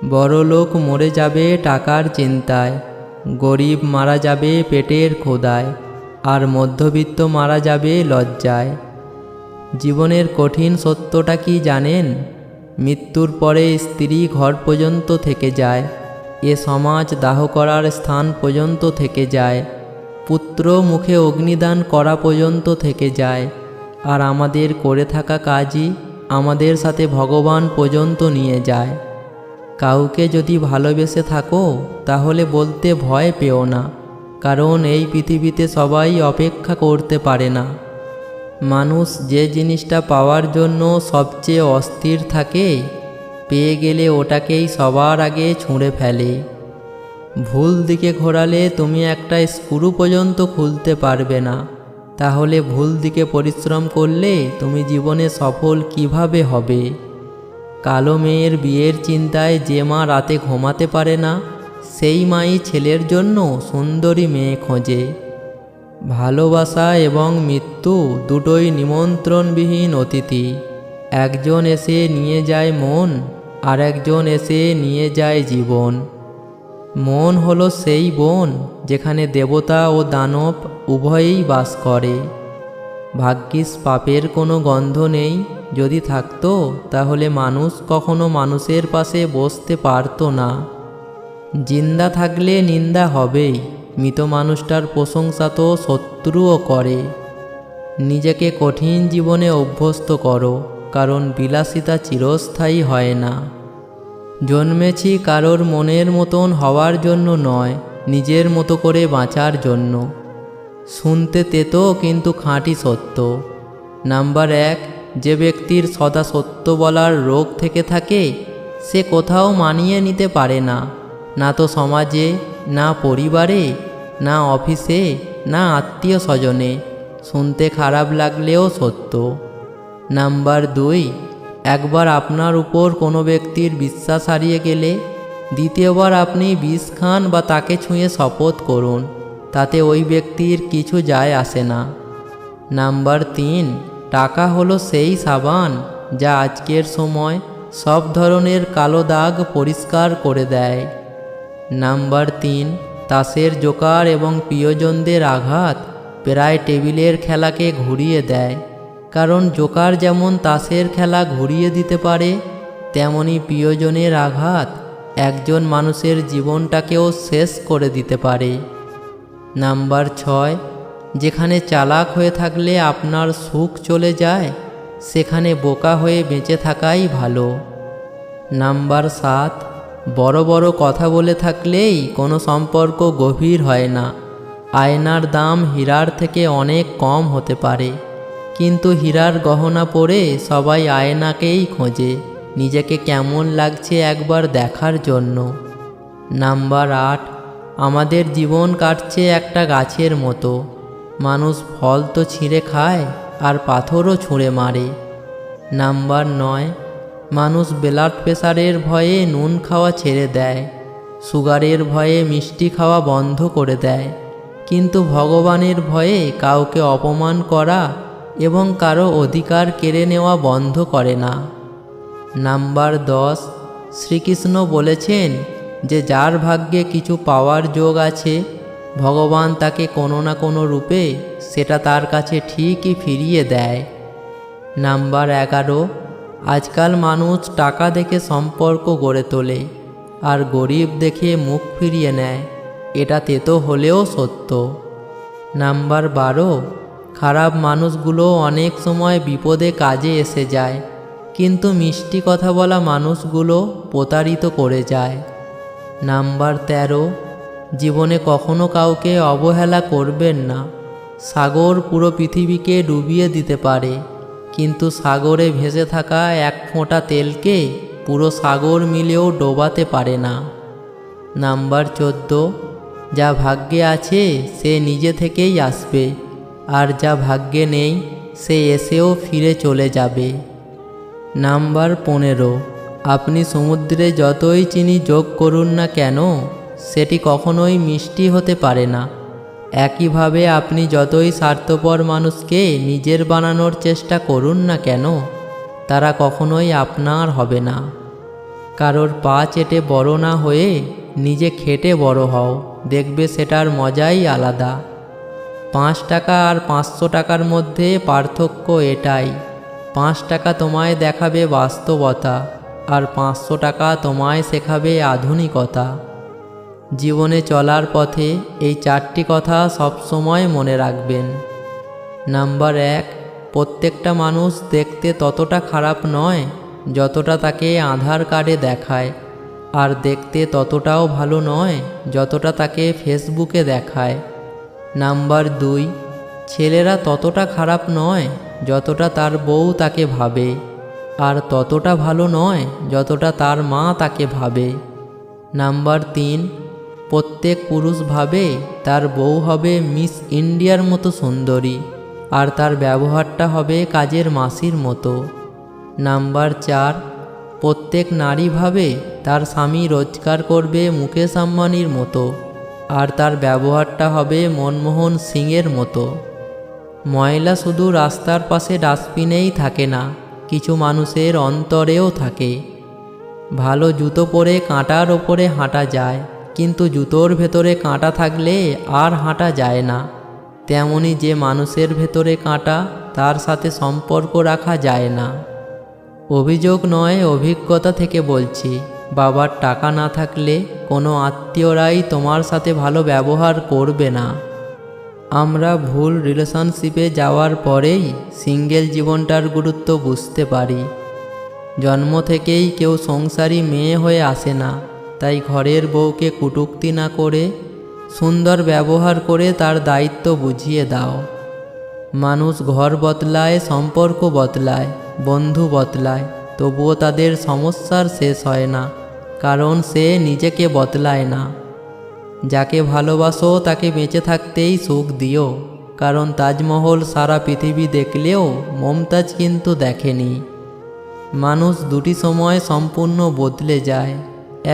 বড়লোক মরে যাবে টাকার চিন্তায়, গরিব মারা যাবে পেটের ক্ষুধায়, আর মধ্যবিত্ত মারা যাবে লজ্জায়। জীবনের কঠিন সত্যটা কি জানেন? মৃত্যুর পরে স্ত্রী ঘর পর্যন্ত থেকে যায়, এ সমাজ দাহ করার স্থান পর্যন্ত থেকে যায়, পুত্র মুখে অগ্নিদান করা পর্যন্ত থেকে যায়, আর আমাদের করে থাকা কাজই আমাদের সাথে ভগবান পর্যন্ত নিয়ে যায়। কাউকে যদি ভালোবেসে থাকো তাহলে বলতে ভয় পেও না, কারণ এই পৃথিবীতে সবাই অপেক্ষা করতে পারে না। মানুষ যে জিনিসটা পাওয়ার জন্য সবচেয়ে অস্থির থাকে, পেয়ে গেলে ওটাকেই সবার আগে ছুঁড়ে ফেলে। ভুল দিকে ঘোরালে তুমি একটা স্ক্রু পর্যন্ত খুলতে পারবে না, তাহলে ভুল দিকে পরিশ্রম করলে তুমি জীবনে সফল কিভাবে হবে? কালো মেয়ের বিয়ের চিন্তায় যে মা রাতে ঘুমাতে পারে না, সেই মাই ছেলের জন্য সুন্দরী মেয়ে খোঁজে। ভালোবাসা এবং মৃত্যু দুটোই নিমন্ত্রণবিহীন অতিথি। একজন এসে নিয়ে যায় মন, আর একজন এসে নিয়ে যায় জীবন। মন হলো সেই বন যেখানে দেবতা ও দানব উভয়েই বাস করে। ভাগ্যিস পাপের কোনো গন্ধ নেই, যদি থাকতো তাহলে মানুষ কখনো মানুষের পাশে বসতে পারতো না। জিন্দা থাকলে নিন্দা হবেই, মৃত মানুষটার প্রশংসা তো শত্রুও করে। নিজেকে কঠিন জীবনে অভ্যস্ত করো, কারণ বিলাসিতা চিরস্থায়ী হয় না। জন্মেছি কারোর মনের মতন হওয়ার জন্য নয়, নিজের মতো করে বাঁচার জন্য। শুনতে তেতো কিন্তু খাঁটি সত্য। নাম্বার 1, যে ব্যক্তির সদা সত্য বলার রোগ থেকে থাকে, সে কোথাও মানিয়ে নিতে পারে না, না তো সমাজে, না পরিবারে, না অফিসে, না আত্মীয় স্বজনে। শুনতে খারাপ লাগলেও সত্য। নাম্বার 2, একবার আপনার উপর কোনো ব্যক্তির বিশ্বাস হারিয়ে গেলে দ্বিতীয়বার আপনি বিষ খান বা তাকে ছুঁয়ে শপথ করুন, তাতে ওই ব্যক্তির কিছু যায় আসে না। নাম্বার 3, টাকা হলো সেই সাবান যা আজকের সময় সব ধরনের কালো দাগ পরিষ্কার করে দেয়। নাম্বার 3, তাসের জোকার এবং প্রিয়জনদের আঘাত প্রায় টেবিলের খেলাকে ঘুরিয়ে দেয়, কারণ জোকার যেমন তাসের খেলা ঘুরিয়ে দিতে পারে, তেমনি প্রিয়জনের আঘাত একজন মানুষের জীবনটাকেও শেষ করে দিতে পারে। নাম্বার 6, যেখানে চালাক হয়ে থাকলে আপনার সুখ চলে যায়, সেখানে বোকা হয়ে বেঁচে থাকাই ভালো। নাম্বার 7, বড় বড় কথা বলে থাকলেই কোনো সম্পর্ক গভীর হয় না। আয়নার দাম হীরার থেকে অনেক কম হতে পারে, কিন্তু হীরার গহনা পরে সবাই আয়নাকেই খোঁজে, নিজেকে কেমন লাগছে একবার দেখার জন্য। নাম্বার 8, আমাদের জীবন কাটছে একটা গাছের মতো। মানুষ ফল তো ছিঁড়ে খায় আর পাথরও ছুঁড়ে মারে। নাম্বার 9, মানুষ ব্লাড প্রেশারের ভয়ে নুন খাওয়া ছেড়ে দেয়, সুগারের ভয়ে মিষ্টি খাওয়া বন্ধ করে দেয়, কিন্তু ভগবানের ভয়ে কাউকে অপমান করা এবং কারো অধিকার কেড়ে নেওয়া বন্ধ করে না। নাম্বার 10, শ্রীকৃষ্ণ বলেছেন যে যার ভাগ্যে কিছু পাওয়ার যোগ আছে, ভগবান তাকে কোনো না কোনো রূপে সেটা তার কাছে ঠিকই ফিরিয়ে দেয়। নাম্বার 11, আজকাল মানুষ টাকা দেখে সম্পর্ক গড়ে তোলে, আর গরিব দেখে মুখ ফিরিয়ে নেয়, এটা তেতো হলেও সত্য। নাম্বার 12, খারাপ মানুষগুলো অনেক সময় বিপদে কাজে এসে যায়, কিন্তু মিষ্টি কথা বলা মানুষগুলো প্রতারিত করে যায়। নাম্বার 13, জীবনে কখনো কাউকে অবহেলা করবেন না। সাগর পুরো পৃথিবীকে ডুবিয়ে দিতে পারে, কিন্তু সাগরে ভেসে থাকা এক ফোঁটা তেলকে পুরো সাগর মিলেও ডোবাতে পারে না। নাম্বার 14, যা ভাগ্যে আছে সে নিজে থেকেই আসবে, আর যা ভাগ্যে নেই সে এসেও ফিরে চলে যাবে। নাম্বার 15, আপনি সমুদ্রে যতই চিনি যোগ করুন না কেন, সেটি কখনোই মিষ্টি হতে পারে না। একইভাবে আপনি যতই স্বার্থপর মানুষকে নিজের বানানোর চেষ্টা করুন না কেন, তারা কখনোই আপনার হবে না। কারোর পা চেটে বড় না হয়ে নিজে খেটে বড় হও, দেখবে সেটার মজাই আলাদা। 5 টাকা আর 500 টাকার মধ্যে পার্থক্য এটাই, 5 টাকা তোমায় দেখাবে বাস্তবতা, আর 500 টাকা তোমায় শেখাবে আধুনিকতা। জীবনে চলার পথে এই 4টি কথা সবসময় মনে রাখবেন। নাম্বার 1, প্রত্যেকটা মানুষ দেখতে ততটা খারাপ নয় যতটা তাকে আধার কার্ডে দেখায়, আর দেখতে ততটাও ভালো নয় যতটা তাকে ফেসবুকে দেখায়। নাম্বার 2, ছেলেরা ততটা খারাপ নয় যতটা তার বউ তাকে ভাবে, আর ততটা ভালো নয় যতটা তার মা তাকে ভাবে। নাম্বার 3, প্রত্যেক পুরুষ ভাবে তার বউ হবে মিস ইন্ডিয়ার মতো সুন্দরী, আর তার ব্যবহারটা হবে কাজের মাসির মতো। নাম্বার 4, প্রত্যেক নারী ভাবে তার স্বামী রোজগার করবে মুকেশ আম্বানির মতো, আর তার ব্যবহারটা হবে মনমোহন সিংয়ের মতো। ময়লা শুধু রাস্তার পাশে ডাস্টবিনেই থাকে না, কিছু মানুষের অন্তরেও থাকে। ভালো জুতো পরে কাঁটার ওপরে হাঁটা যায়, কিন্তু জুতোর ভেতরে কাঁটা থাকলে আর হাঁটা যায় না। তেমনি যে মানুষের ভেতরে কাঁটা, তার সাথে সম্পর্ক রাখা যায় না। অভিযোগ নয়, অভিজ্ঞতা থেকে বলছি। বাবার টাকা না থাকলে কোনো আত্মীয়রাই তোমার সাথে ভালো ব্যবহার করবে না। আমরা ভুল রিলেশনশিপে যাওয়ার পরেই সিঙ্গেল জীবনটার গুরুত্ব বুঝতে পারি। জন্ম থেকেই কেউ সংসারী মেয়ে হয়ে আসে না, তাই ঘরের বউকে কটূক্তি না করে সুন্দর ব্যবহার করে তার দায়িত্ব বুঝিয়ে দাও। মানুষ ঘর বদলায়, সম্পর্ক বদলায়, বন্ধু বদলায়, তবুও তাদের সমস্যার শেষ হয় না, কারণ সে নিজেকে বদলায় না। যাকে ভালোবাসো তাকে বেঁচে থাকতেই সুখ দিও, কারণ তাজমহল সারা পৃথিবী দেখলেও মমতাজ কিন্তু দেখেনি। মানুষ দুটি সময় সম্পূর্ণ বদলে যায়।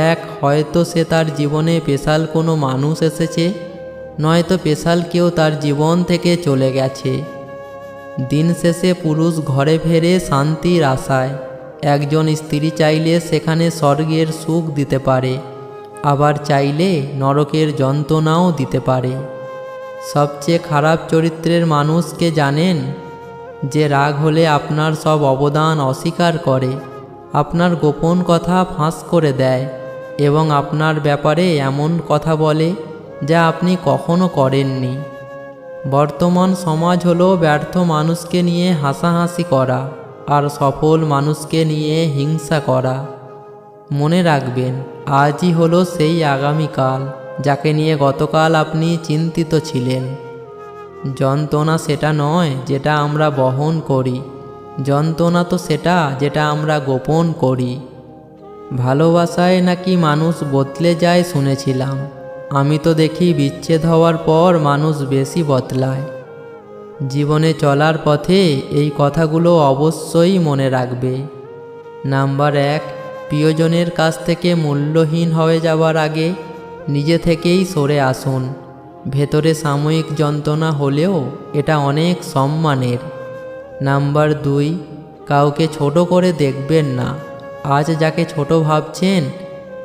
এক, হয়তো সে তার জীবনে স্পেশাল কোনো মানুষ এসেছে, নয়তো স্পেশাল কেউ তার জীবন থেকে চলে গেছে। দিন শেষে পুরুষ ঘরে ফেরে শান্তির আশায়। একজন স্ত্রী চাইলে সেখানে স্বর্গের সুখ দিতে পারে, আবার চাইলে নরকের যন্ত্রণাও দিতে পারে। সবচেয়ে খারাপ চরিত্রের মানুষকে জানেন? যে রাগ হলে আপনার সব অবদান অস্বীকার করে, আপনার গোপন কথা ফাঁস করে দেয় এবং আপনার ব্যাপারে এমন কথা বলে যা আপনি কখনো করেননি। বর্তমান সমাজ হলো ব্যর্থ মানুষকে নিয়ে হাসাহাসি করা আর সফল মানুষকে নিয়ে হিংসা করা। মনে রাখবেন, আজই হলো সেই আগামীকাল যাকে নিয়ে গতকাল আপনি চিন্তিত ছিলেন। যন্ত্রণা সেটা নয় যেটা আমরা বহন করি, যন্ত্রণা তো সেটা যেটা আমরা গোপন করি। ভালোবাসায় নাকি মানুষ বদলে যায় শুনেছিলাম, আমি তো দেখি বিচ্ছেদ হওয়ার পর মানুষ বেশি বদলায়। জীবনে চলার পথে এই কথাগুলো অবশ্যই মনে রাখবে। নাম্বার 1, প্রিয়জনের কাছ থেকে মূল্যহীন হয়ে যাওয়ার আগে নিজে থেকেই সরে আসুন। ভেতরে সাময়িক যন্ত্রণা হলেও এটা অনেক সম্মানের। নাম্বার 2, কাউকে ছোট করে দেখবেন না। আজ যাকে ছোট ভাবছেন,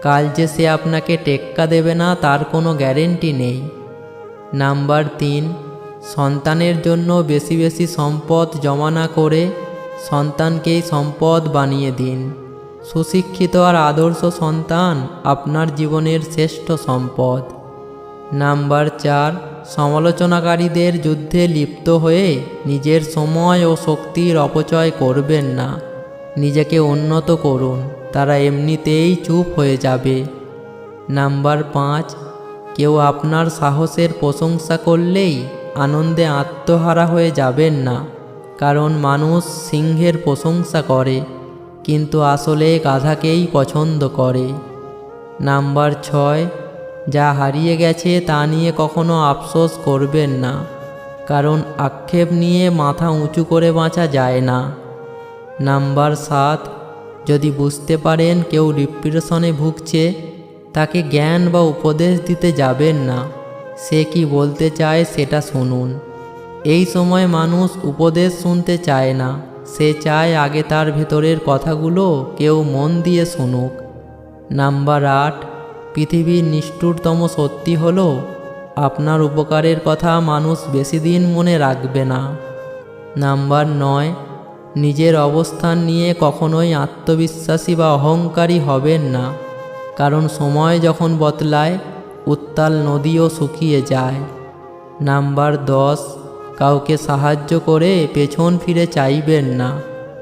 কাল যে সে আপনাকে টেক্কা দেবে না তার কোনো গ্যারেন্টি নেই। নাম্বার 3, সন্তানের জন্য বেশি বেশি সম্পদ জমা না করে সন্তানকেই সম্পদ বানিয়ে দিন। সুশিক্ষিত আর আদর্শ সন্তান আপনার জীবনের শ্রেষ্ঠ সম্পদ। নাম্বার 4, সমালোচনাকারীদের যুদ্ধে লিপ্ত হয়ে নিজের সময় ও শক্তির অপচয় করবেন না। নিজেকে উন্নত করুন, তারা এমনিতেই চুপ হয়ে যাবে। নাম্বার 5, কেউ আপনার সাহসের প্রশংসা করলেই আনন্দে আত্মহারা হয়ে যাবেন না, কারণ মানুষ সিংহের প্রশংসা করে কিন্তু আসলে গাধাকেই পছন্দ করে। নাম্বার 6, যা হারিয়ে গেছে তা নিয়ে কখনো আফসোস করবেন না, কারণ আক্ষেপ নিয়ে মাথা উঁচু করে বাঁচা যায় না। নাম্বার 7, যদি বুঝতে পারেন কেউ ডিপ্রেশনে ভুগছে, তাকে জ্ঞান বা উপদেশ দিতে যাবেন না। সে কি বলতে চায় সেটা শুনুন। এই সময় মানুষ উপদেশ শুনতে চায় না, সে চায় আগে তার ভেতরের কথাগুলো কেউ মন দিয়ে শুনুক। নাম্বার 8, পৃথিবীর নিষ্ঠুরতম সত্যি হলো আপনার উপকারের কথা মানুষ বেশি দিন মনে রাখবে না। নাম্বার 9, নিজের অবস্থান নিয়ে কখনোই আত্মবিশ্বাসী বা অহংকারী হবেন না, কারণ সময় যখন বদলায় উত্তাল নদীও শুকিয়ে যায়। নাম্বার 10, কাউকে সাহায্য করে পেছন ফিরে চাইবেন না,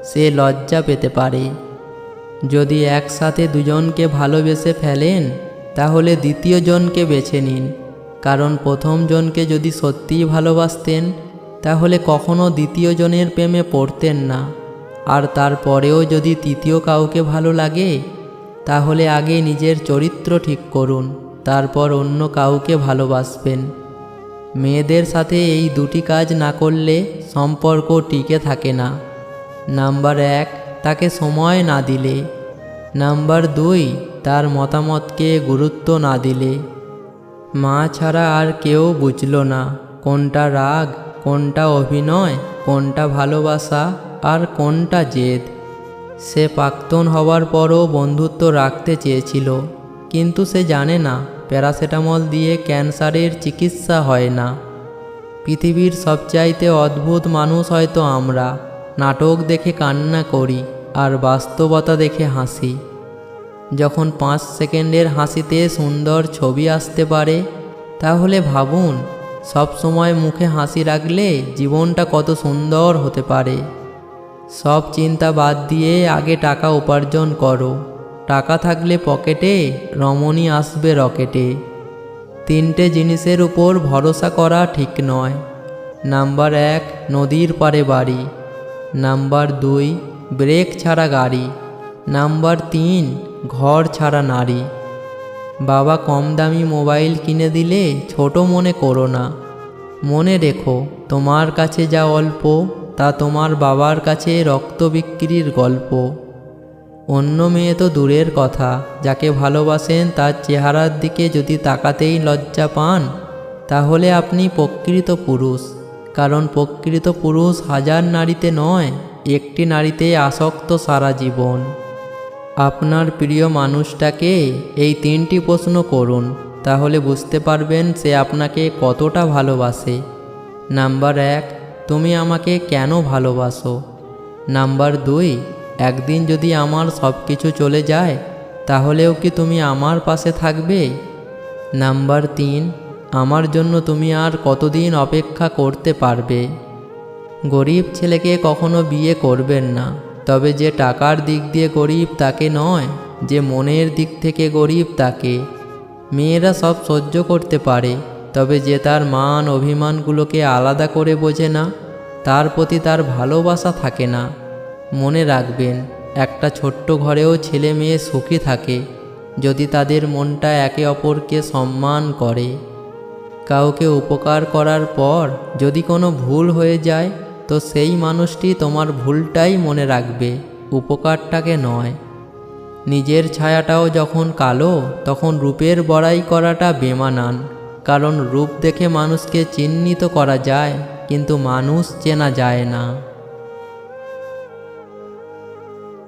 সে লজ্জা পেতে পারে। যদি একসাথে দুজনকে ভালোবেসে ফেলেন তাহলে দ্বিতীয় জনকে বেছে নিন, কারণ প্রথম জনকে যদি সত্যিই ভালোবাসতেন তাহলে কখনো দ্বিতীয় জনের প্রেমে পড়তেন না। আর তারপরেও যদি তৃতীয় কাউকে ভালো লাগে তাহলে আগে নিজের চরিত্র ঠিক করুন, তারপর অন্য কাউকে ভালোবাসবেন। মেয়েদের সাথে এই দুটি কাজ না করলে সম্পর্ক টিকে থাকে না। নাম্বার 1, তাকে সময় না দিলে। নাম্বার 2, তার মতামতকে গুরুত্ব না দিলে। মা ছাড়া আর কেউ বুঝল না কোনটা রাগ, কোনটা অভিনয়, কোনটা ভালোবাসা আর কোনটা জেদ। সে প্রাক্তন হওয়ার পরও বন্ধুত্ব রাখতে চেয়েছিল, কিন্তু সে জানে না প্যারাসিটামল দিয়ে ক্যান্সারের চিকিৎসা হয় না। পৃথিবীর সবচাইতে অদ্ভুত মানুষ হয়তো আমরা। নাটক দেখে কান্না করি আর বাস্তবতা দেখে হাসি। যখন 5 সেকেন্ডের হাসিতে সুন্দর ছবি আসতে পারে তাহলে ভাবুন সব সময় মুখে হাসি রাখলে জীবনটা কত সুন্দর হতে পারে। সব চিন্তা বাদ দিয়ে আগে টাকা উপার্জন করো। টাকা থাকলে পকেটে, রমণী আসবে রকেটে। 3টে জিনিসের উপর ভরসা করা ঠিক নয়। নাম্বার 1, নদীর পাড়ে বাড়ি। নাম্বার 2, ব্রেক ছাড়া গাড়ি। নাম্বার 3, ঘর ছাড়া নারী। বাবা কম দামি মোবাইল কিনে দিলে ছোট মনে করো না। মনে রেখো তোমার কাছে যা অল্প তা তোমার বাবার কাছে রক্ত বিক্রির গল্প। অন্য মেয়ে তো দূরের কথা, যাকে ভালোবাসেন তার চেহারার দিকে যদি তাকাতেই লজ্জা পান তাহলে আপনি প্রকৃত পুরুষ, কারণ প্রকৃত পুরুষ 1000 নারীতে নয়, একটি নারীতে আসক্ত সারা জীবন। আপনার প্রিয় মানুষটাকে এই 3টি প্রশ্ন করুন, তাহলে বুঝতে পারবেন সে আপনাকে কতটা ভালোবাসে। নাম্বার 1, তুমি আমাকে কেন ভালোবাসো? নাম্বার 2, একদিন যদি আমার সব কিছু চলে যায় তাহলেও কি তুমি আমার পাশে থাকবে? নাম্বার 3, আমার জন্য তুমি আর কতদিন অপেক্ষা করতে পারবে? গরিব ছেলেকে কখনো বিয়ে করবেন না, তবে যে টাকার দিক দিয়ে গরিব তাকে নয়, যে মনের দিক থেকে গরিব তাকে। মেয়েরা সব সহ্য করতে পারে, তবে যে তার মান অভিমানগুলোকে আলাদা করে বোঝে না তার প্রতি তার ভালোবাসা থাকে না। মনে রাখবেন, একটা ছোট্ট ঘরেও ছেলে মেয়ে সুখী থাকে যদি তাদের মনটা একে অপরকে সম্মান করে। কাউকে উপকার করার পর যদি কোনো ভুল হয়ে যায় তো সেই মানুষটি তোমার ভুলটাই মনে রাখবে, উপকারটাকে নয়। নিজের ছায়াটাও যখন কালো তখন রূপের বড়াই করাটা বেমানান, কারণ রূপ দেখে মানুষকে চিহ্নিত করা যায় কিন্তু মানুষ চেনা যায় না।